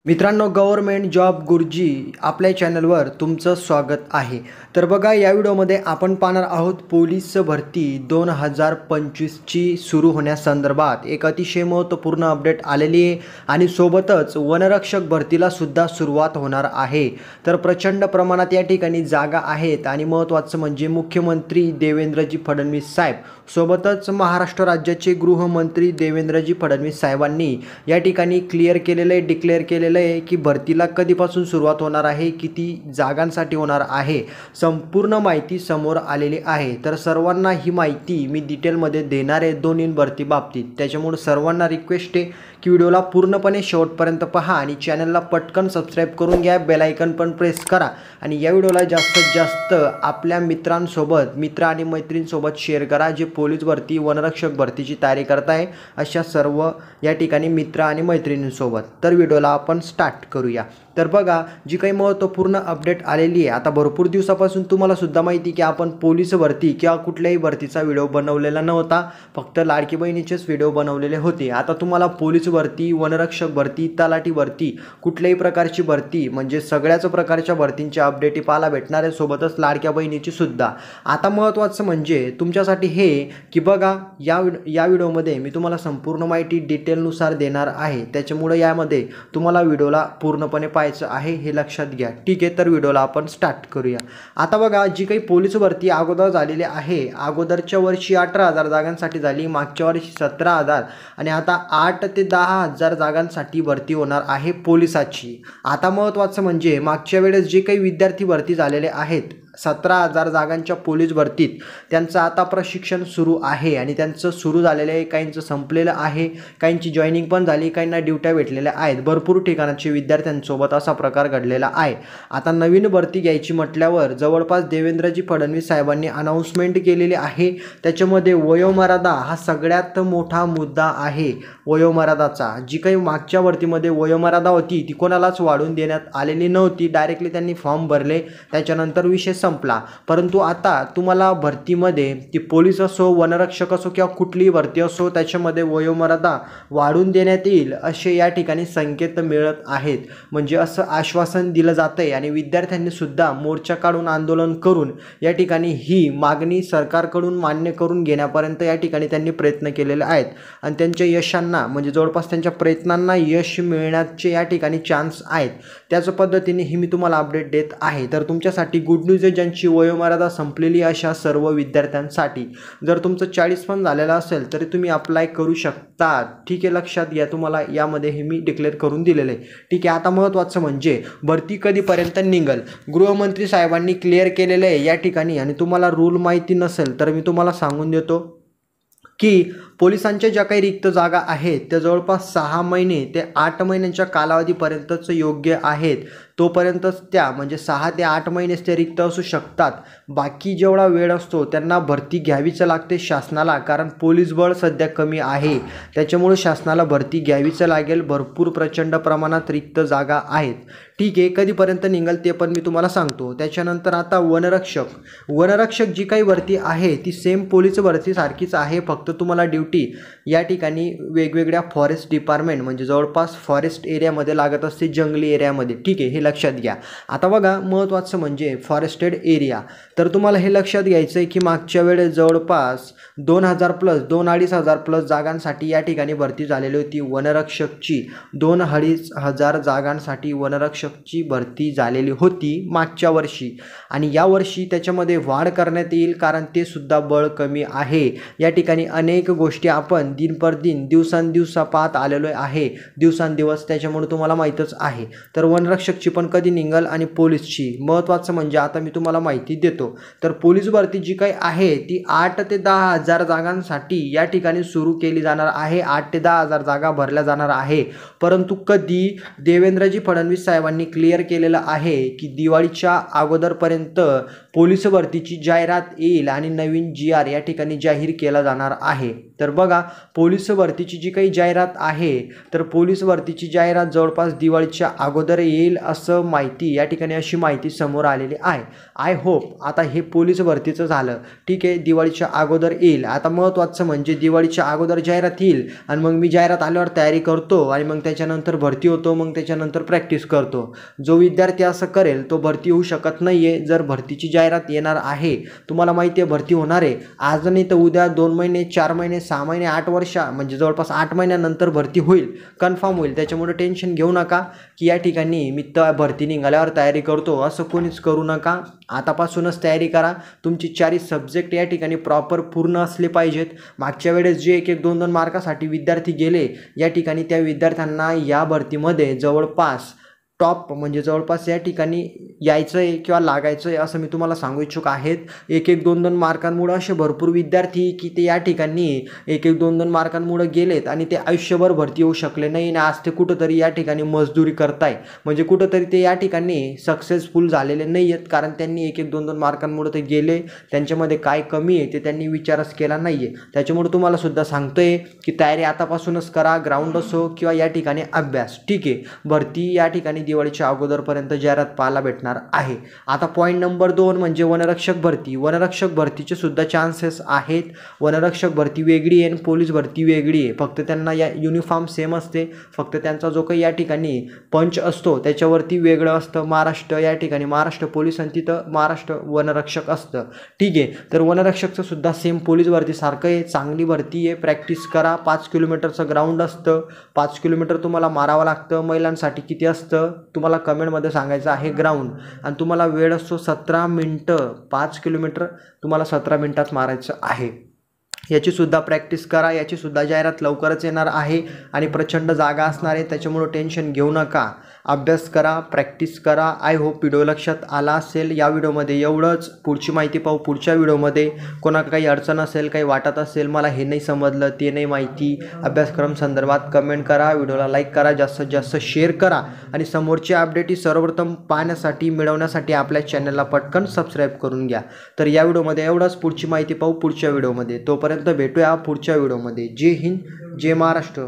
मित्रांनो, government job गुरुजी आपल्या चॅनलवर तुमचं स्वागत आहे. तर बघा, या व्हिडिओमध्ये आपण पाहणार आहोत पोलीस भरती 2025ची सुरू होण्यासंदर्भात एक अतिशय महत्त्वपूर्ण अपडेट आलेली आहे आणि सोबतच वनरक्षक भरतीला सुद्धा सुरुवात होणार आहे. तर प्रचंड प्रमाणात या ठिकाणी जागा आहेत आणि महत्त्वाचं म्हणजे मुख्यमंत्री देवेंद्रजी फडणवीस साहेब सोबतच महाराष्ट्र राज्याचे गृहमंत्री देवेंद्रजी फडणवीस साहेबांनी या ठिकाणी डिक्लेअर केलेलं आहे की भरतीला कधीपासून सुरुवात होणार आहे, किती जागांसाठी होणार आहे, संपूर्ण माहिती समोर आलेली आहे. तर सर्वांना ही माहिती मी डिटेलमध्ये देणार आहे दोन्ही भरती बाबतीत. त्याच्यामुळे सर्वांना रिक्वेस्ट आहे की व्हिडिओला पूर्णपणे शेवटपर्यंत पहा आणि चॅनलला पटकन सबस्क्राईब करून घ्या, बेल आयकन पण प्रेस करा आणि या व्हिडिओला जास्तीत जास्त आपल्या मित्र आणि मैत्रिणींसोबत शेअर करा जे पोलीस भरती वनरक्षक भरतीची तयारी करत आहे अशा सर्व या ठिकाणी मित्र आणि मैत्रिणींसोबत. तर व्हिडिओला आपण स्टार्ट करूया. तर बघा, जी काही महत्त्वपूर्ण अपडेट आलेली आहे, आता भरपूर दिवसापासून तुम्हाला सुद्धा माहिती की आपण पोलीस भरती किंवा कुठल्याही भरतीचा व्हिडिओ बनवलेला नव्हता, फक्त लाडकी बहिणीचेच व्हिडिओ बनवलेले होते. आता तुम्हाला पोलीस भरती, वनरक्षक भरती, तलाठी भरती, कुठल्याही प्रकारची भरती म्हणजे सगळ्याच प्रकारच्या भरतींची अपडेट पाहायला भेटणार आहे, सोबतच लाडक्या बहिणीची सुद्धा. आता महत्त्वाचं म्हणजे तुमच्यासाठी हे की बघा, या व्हिडिओमध्ये मी तुम्हाला संपूर्ण माहिती डिटेलनुसार देणार आहे. त्याच्यामुळे यामध्ये तुम्हाला व्हिडिओला पूर्णपणे पाहायचं आहे, हे लक्षात घ्या. ठीक आहे, तर व्हिडिओला आपण स्टार्ट करूया. आता बघा, जी काही पोलीस भरती अगोदर झालेली आहे, अगोदरच्या वर्षी 18,000 जागांसाठी झाली, मागच्या वर्षी 17,000 आणि आता 8 ते 10,000 जागांसाठी भरती होणार आहे पोलिसाची. आता महत्त्वाचं म्हणजे मागच्या वेळेस जे काही विद्यार्थी भरती झालेले आहेत 17,000 जागांच्या पोलीस भरतीत, त्यांचं आता प्रशिक्षण सुरू आहे आणि त्यांचं सुरू झालेलं आहे, काहींचं संपलेलं आहे, काहींची जॉईनिंग पण झाली, काहींना ड्युट्या भेटलेल्या आहेत. भरपूर ठिकाणचे विद्यार्थ्यांसोबत असा प्रकार घडलेला आहे. आता नवीन भरती घ्यायची म्हटल्यावर जवळपास देवेंद्रजी फडणवीस साहेबांनी अनाऊन्समेंट केलेली आहे. त्याच्यामध्ये वयोमर्यादा हा सगळ्यात मोठा मुद्दा आहे. वयोमर्यादाचा जी काही मागच्या भरतीमध्ये वयोमर्यादा होती ती कोणालाच वाढवून देण्यात आलेली नव्हती, डायरेक्टली त्यांनी फॉर्म भरले, त्याच्यानंतर विषय संपला. परंतु आता तुम्हाला भरतीमध्ये ती पोलीस असो, वनरक्षक असो किंवा कुठलीही भरती असो, त्याच्यामध्ये वयोमर्यादा वाढवून देण्यात येईल असे या ठिकाणी संकेत मिळत आहेत. म्हणजे असं आश्वासन दिलं जातं आहे आणि विद्यार्थ्यांनी सुद्धा मोर्चा काढून आंदोलन करून या ठिकाणी ही मागणी सरकारकडून मान्य करून घेण्यापर्यंत या ठिकाणी त्यांनी प्रयत्न केलेले आहेत आणि त्यांच्या यशांना म्हणजे जवळपास त्यांच्या प्रयत्नांना यश मिळण्याचे या ठिकाणी चान्स आहेत. त्याच पद्धतीने ही मी तुम्हाला अपडेट देत आहे. तर तुमच्यासाठी गुड न्यूज आहे, ज्यांची वयोमर्यादा संपलेली अशा सर्व विद्यार्थ्यांसाठी. जर तुमचं 40 पण झालेलं असेल तरी तुम्ही अप्लाय करू शकता. ठीक आहे, लक्षात घ्या, तुम्हाला यामध्ये हे मी डिक्लेअर करून दिलेलं आहे. ठीक आहे, आता महत्त्वाचं म्हणजे भरती कधीपर्यंत निघेल, गृहमंत्री साहेबांनी क्लिअर केलेलं आहे या ठिकाणी. आणि तुम्हाला रूल माहिती नसेल तर मी तुम्हाला सांगून देतो की पोलिसांच्या ज्या काही रिक्त जागा आहेत त्या जवळपास 6 महिने ते 8 महिन्यांच्या कालावधीपर्यंतच योग्य आहेत. तोपर्यंतच त्या म्हणजे 6 ते 8 महिनेच ते रिक्त असू शकतात. बाकी जेवढा वेळ असतो त्यांना भरती घ्यावीच लागते शासनाला, कारण पोलीस बळ सध्या कमी आहे. त्याच्यामुळे शासनाला भरती घ्यावीच लागेल. भरपूर प्रचंड प्रमाणात रिक्त जागा आहेत. ठीक आहे, कधीपर्यंत निघेल ते पण मी तुम्हाला सांगतो. त्याच्यानंतर आता वनरक्षक जी काही भरती आहे ती सेम पोलीस भरतीसारखीच आहे, फक्त तुम्हाला ड्युटी या ठिकाणी वेगवेगळ्या फॉरेस्ट डिपार्टमेंट म्हणजे जवळपास फॉरेस्ट एरियामध्ये लागत असते, जंगली एरियामध्ये. ठीक आहे, हे लक्षात घ्या. आता बघा, महत्त्वाचं म्हणजे फॉरेस्टेड एरिया. तर तुम्हाला हे लक्षात घ्यायचं आहे की मागच्या वेळेस जवळपास 2,000 प्लस 2,500 प्लस जागांसाठी या ठिकाणी भरती झालेली होती वनरक्षकची. 2,500 जागांसाठी वनरक्षकची भरती झालेली होती मागच्या वर्षी आणि यावर्षी त्याच्यामध्ये वाढ करण्यात येईल, कारण ते सुद्धा बळ कमी आहे. या ठिकाणी अनेक गोष्टी आपण दिवसांदिवस पाहत आलेलो आहे, दिवसांदिवस. त्याच्यामुळे तुम्हाला माहीतच आहे. तर वनरक्षकची पण कधी निघेल आणि पोलीसची महत्त्वाचं म्हणजे आता मी तुम्हाला माहिती देतो. तर पोलीस भरती जी काही आहे ती 8 ते 10,000 जागांसाठी या ठिकाणी सुरू केली जाणार आहे. 8 ते 10,000 जागा भरल्या जाणार आहे. परंतु कधी देवेंद्रजी फडणवीस साहेबांनी क्लिअर केलेलं आहे की दिवाळीच्या अगोदरपर्यंत पोलीस भरतीची जाहिरात येईल आणि नवीन GR या ठिकाणी जाहीर केला जाणार आहे. तर तर बघा, पोलीस भरतीची जी काही जाहिरात आहे, तर पोलीस भरतीची जाहिरात जवळपास दिवाळीच्या अगोदर येईल असं माहिती या ठिकाणी अशी माहिती समोर आलेली आहे. आय होप आता हे पोलीस भरतीचं झालं, ठीक आहे, दिवाळीच्या अगोदर येईल. आता महत्त्वाचं म्हणजे दिवाळीच्या अगोदर जाहिरात येईल आणि मग मी जाहिरात आल्यावर तयारी करतो आणि मग त्याच्यानंतर भरती होतो, मग त्याच्यानंतर प्रॅक्टिस करतो. जो विद्यार्थी असं करेल तो भरती होऊ शकत नाही आहे. जर भरतीची जाहिरात येणार आहे, तुम्हाला माहिती आहे भरती होणार आहे, आज नाही तर उद्या 2 महिने 4 महिने 6 महिने 8 वर्ष म्हणजे जवळपास 8 महिन्यानंतर भरती होईल, कन्फर्म होईल. त्याच्यामुळे टेन्शन घेऊ नका की या ठिकाणी मी भरती निघाल्यावर तयारी करतो, असं कोणीच करू नका. आतापासूनच तयारी करा. तुमची 40 सब्जेक्ट या ठिकाणी प्रॉपर पूर्ण असले पाहिजेत. मागच्या वेळेस जे 1-2 मार्कासाठी विद्यार्थी गेले, या ठिकाणी त्या विद्यार्थ्यांना या भरतीमध्ये जवळपास टॉप म्हणजे जवळपास या ठिकाणी यायचं आहे किंवा लागायचं आहे असं मी तुम्हाला सांगू इच्छुक आहेत. 1-2 मार्कांमुळे असे भरपूर विद्यार्थी की ते या ठिकाणी 1-2 मार्कांमुळे गेलेत आणि ते आयुष्यभर भरती होऊ शकले नाही आणि आज ते कुठंतरी या ठिकाणी मजदुरी करताय, म्हणजे कुठंतरी ते या ठिकाणी सक्सेसफुल झालेले नाही आहेत, कारण त्यांनी 1-2 मार्कांमुळे ते गेले. त्यांच्यामध्ये काय कमी आहे ते त्यांनी विचारच केला नाही आहे. त्याच्यामुळे तुम्हाला सुद्धा सांगतोय की तयारी आतापासूनच करा, ग्राउंड असो किंवा या ठिकाणी अभ्यास, ठीक आहे. भरती या ठिकाणी दिवाळीच्या अगोदरपर्यंत जाहिरात पाहायला भेटणार आहे. आता पॉईंट नंबर 2 म्हणजे वनरक्षक भरती. वनरक्षक भरतीचे सुद्धा चान्सेस आहेत. वनरक्षक भरती वेगळी आहे आणि पोलीस भरती वेगळी आहे. फक्त त्यांना या युनिफॉर्म सेम असते, फक्त त्यांचा जो काही या ठिकाणी पंच असतो त्याच्यावरती वेगळं असतं. महाराष्ट्र या ठिकाणी महाराष्ट्र पोलीस आणि तिथं महाराष्ट्र वनरक्षक असतं, ठीक आहे. तर वनरक्षकचं सुद्धा सेम पोलीस भरतीसारखं आहे. चांगली भरती आहे, प्रॅक्टिस करा. 5 किलोमीटरचं ग्राउंड असतं, 5 किलोमीटर तुम्हाला मारावं लागतं. महिलांसाठी किती असतं तुम्हाला कमेंटमध्ये सांगायचं आहे ग्राउंड, आणि तुम्हाला वेळ असतो 17 मिनटं. 5 किलोमीटर तुम्हाला 17 मिनटात मारायचं आहे. याची सुद्धा प्रॅक्टिस करा. याची सुद्धा जाहिरात लवकरच येणार आहे आणि प्रचंड जागा असणार आहे, त्याच्यामुळे टेन्शन घेऊ नका. अभ्यास करा, प्रॅक्टिस करा. आय होप व्हिडिओ लक्षात आला असेल. या व्हिडिओमध्ये एवढंच. पुढची माहिती पाहू पुढच्या व्हिडिओमध्ये. कोणाला काही अडचण असेल, काही वाटत असेल मला हे नाही समजलं, ते नाही माहिती, अभ्यासक्रम संदर्भात कमेंट करा. व्हिडिओला लाईक करा, जास्तीत जास्त शेअर करा आणि समोरची अपडेट ही सर्वप्रथम पाहण्यासाठी मिळवण्यासाठी आपल्या चॅनलला पटकन सबस्क्राईब करून घ्या. तर या व्हिडिओमध्ये एवढंच. पुढची माहिती पाहू पुढच्या व्हिडिओमध्ये. तोपर्यंत भेटूया पुढच्या व्हिडिओमध्ये. जय हिंद, जय महाराष्ट्र.